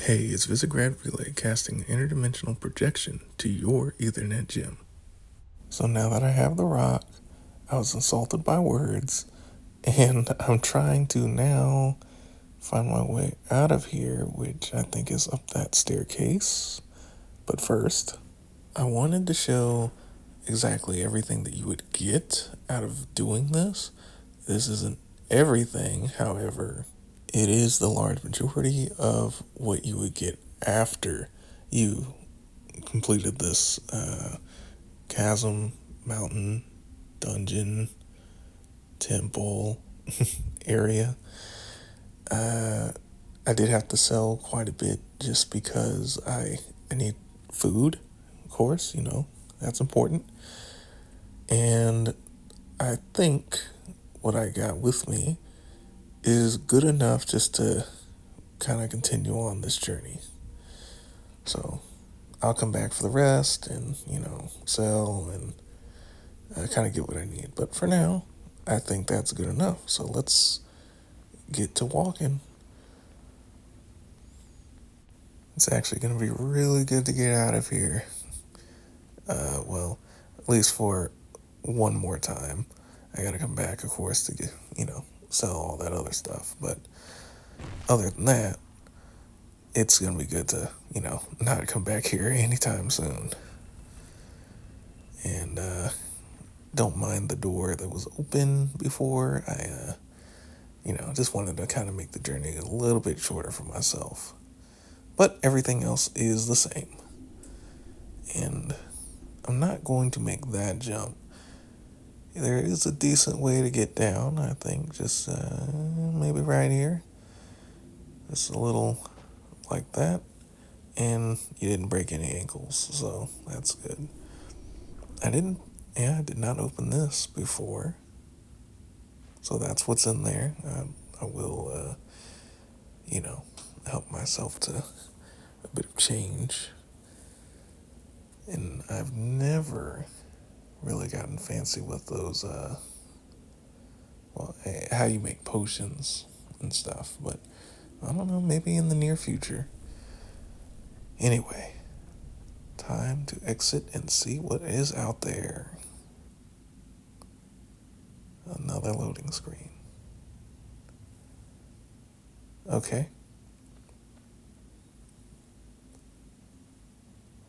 Hey, it's Visigrad Relay casting interdimensional projection to your Ethernet gem. So now that I have the rock, I was insulted by words, and I'm trying to now find my way out of here, which I think is up that staircase. But first, I wanted to show exactly everything that you would get out of doing this. This isn't everything, however, it is the large majority of what you would get after you completed this chasm, mountain, dungeon, temple area. I did have to sell quite a bit just because I need food, of course, that's important. And I think what I got with me is good enough just to kind of continue on this journey. So I'll come back for the rest and, sell and kind of get what I need. But for now, I think that's good enough. So let's get to walking. It's actually going to be really good to get out of here. Well, at least for one more time. I got to come back, of course, to get, sell all that other stuff. But other than that, it's going to be good to, not come back here anytime soon. And don't mind the door that was open before. I just wanted to kind of make the journey a little bit shorter for myself. But everything else is the same. And I'm not going to make that jump. There is a decent way to get down, I think. Just maybe right here. Just a little like that. And you didn't break any ankles, so that's good. I did not open this before. So that's what's in there. I will, help myself to a bit of change. And I've never really gotten fancy with those, how you make potions and stuff. But I don't know, maybe in the near future. Anyway, time to exit and see what is out there. Another loading screen. Okay.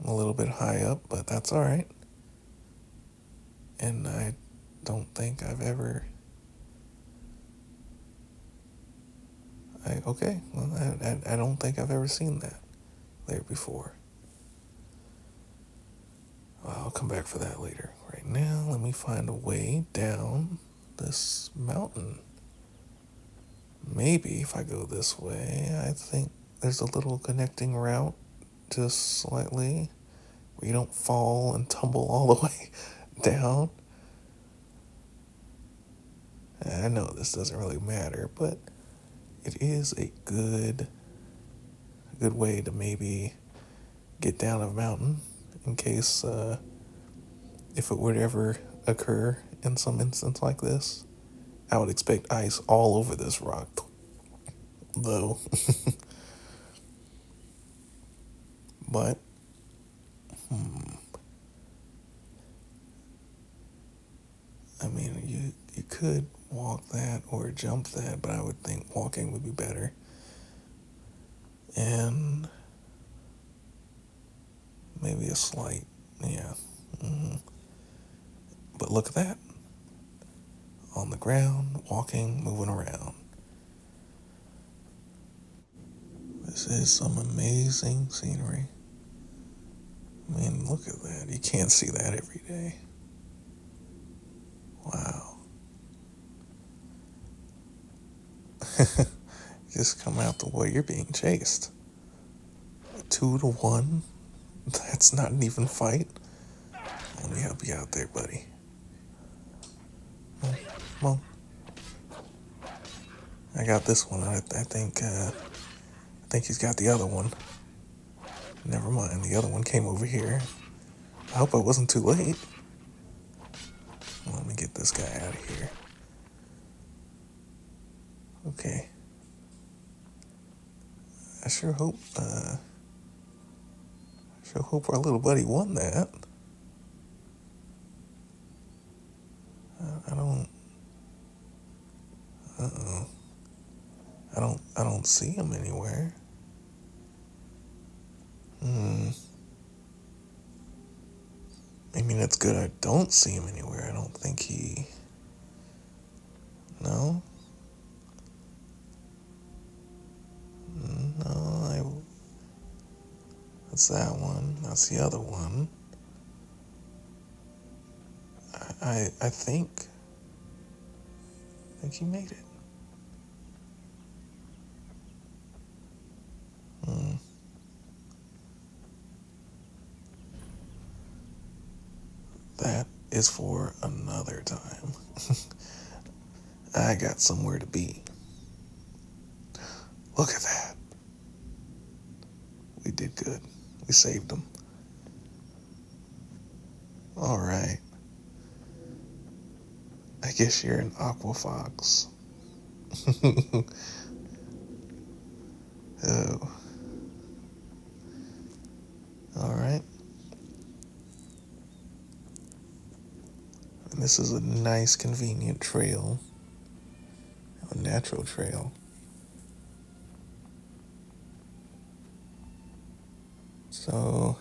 I'm a little bit high up, but that's alright. And I don't think I've ever... I don't think I've ever seen that there before. I'll come back for that later. Right now, let me find a way down this mountain. Maybe if I go this way, I think there's a little connecting route just slightly where you don't fall and tumble all the way down. I know this doesn't really matter, but it is a good way to maybe get down a mountain in case if it would ever occur in some instance like this. I would expect ice all over this rock, though. But, I mean, you could walk that or jump that, but I would think walking would be better. And maybe a slight, yeah. But look at that. On the ground, walking, moving around. This is some amazing scenery. I mean, look at that. You can't see that every day. Wow. Just come out the way you're being chased. 2-1? That's not an even fight. Let me help you out there, buddy. Come on. I got this one. I think he's got the other one. Never mind, the other one came over here. I hope I wasn't too late. Let me get this guy out of here. Okay. I sure hope our little buddy won that. I don't, uh-oh. I don't see him anywhere. I mean, it's good I don't see him anywhere. I don't think he, no? No, that's that one. That's the other one. I think he made it. That is for another time. I got somewhere to be. Look at that. We did good. We saved him. All right. I guess you're an aqua fox. Oh. All right. And this is a nice, convenient trail, a natural trail. So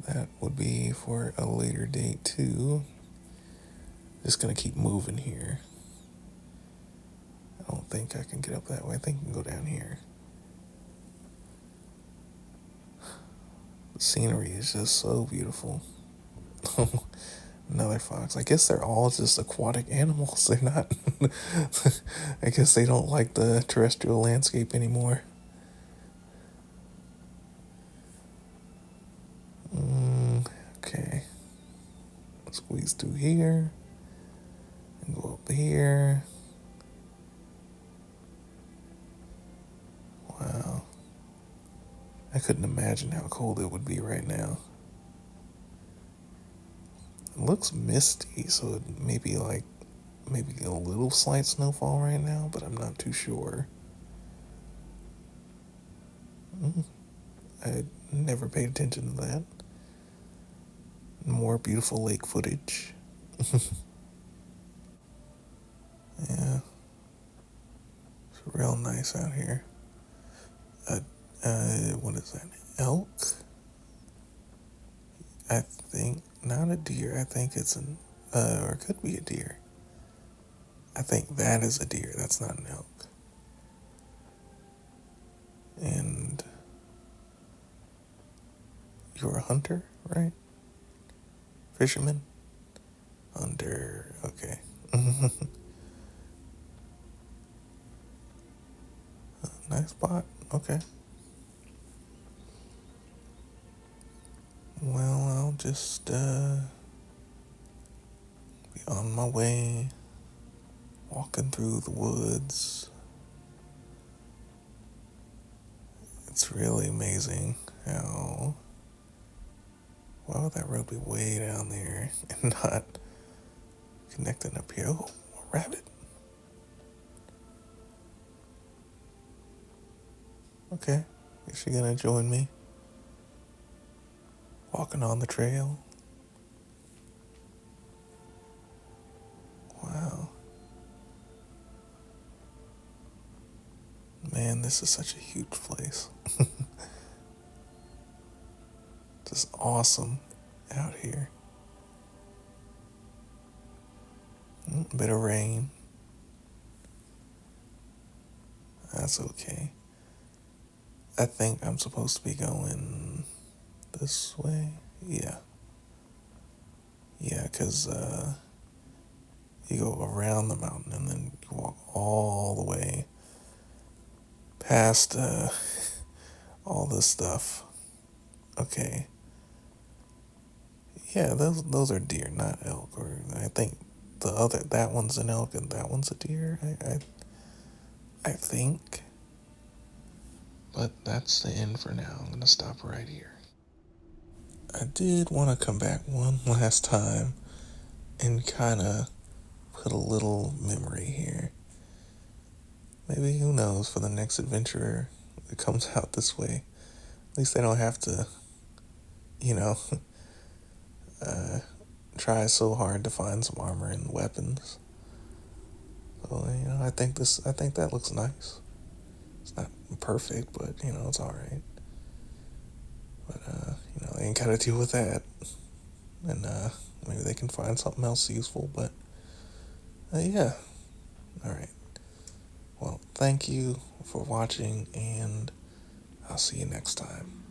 that would be for a later date too. Just gonna keep moving here. I don't think I can get up that way. I think I can go down here. The scenery is just so beautiful. Another fox. I guess they're all just aquatic animals. They're not. I guess they don't like the terrestrial landscape anymore. Okay. Squeeze through here and go up here. Wow. I couldn't imagine how cold it would be right now. It looks misty, so it may be like maybe a little slight snowfall right now, but I'm not too sure. I never paid attention to that. More beautiful lake footage. Yeah, it's real nice out here. What is that? Elk? I think not a deer. I think it's or it could be a deer. I think that is a deer. That's not an elk. And you're a hunter, right? Fisherman? Hunter. Okay. Nice spot. Okay. Well, I'll just be on my way, walking through the woods. It's really amazing how, why would that road be way down there and not connecting up here? Oh, a rabbit. Okay, is she gonna join me? Walking on the trail. Wow. Man, this is such a huge place. Just awesome out here. A bit of rain. That's okay. I think I'm supposed to be going this way. Yeah. Yeah, because you go around the mountain and then you walk all the way past all this stuff. Okay. Yeah, those are deer, not elk. Or I think that one's an elk and that one's a deer. I think. But that's the end for now. I'm gonna stop right here. I did want to come back one last time and kind of put a little memory here. maybe, who knows, for the next adventurer that comes out this way, at least they don't have to, you know, uh, try so hard to find some armor and weapons. So, I think that looks nice. It's not perfect, but, it's alright. But, they ain't gotta deal with that. And, maybe they can find something else useful, but, yeah. Alright. Well, thank you for watching, and I'll see you next time.